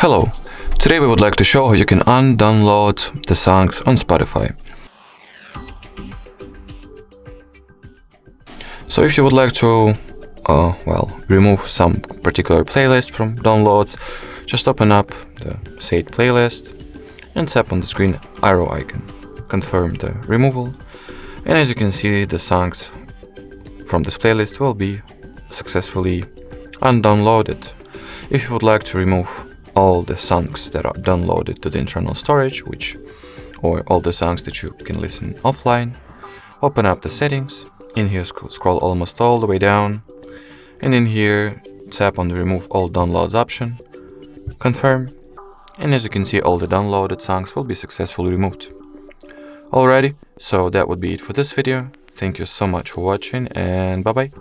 Hello! Today we would like to show how you can undownload the songs on Spotify. So if you would like to remove some particular playlist from downloads, just open up the said playlist and tap on the screen arrow icon. Confirm the removal, and as you can see, the songs from this playlist will be successfully undownloaded. If you would like to remove all the songs that are downloaded to the internal storage, or all the songs that you can listen offline, open up the settings. In here, scroll almost all the way down, and in here, tap on the remove all downloads option, confirm, and as you can see, all the downloaded songs will be successfully removed. Alrighty, so that would be it for this video. Thank you so much for watching, and bye bye.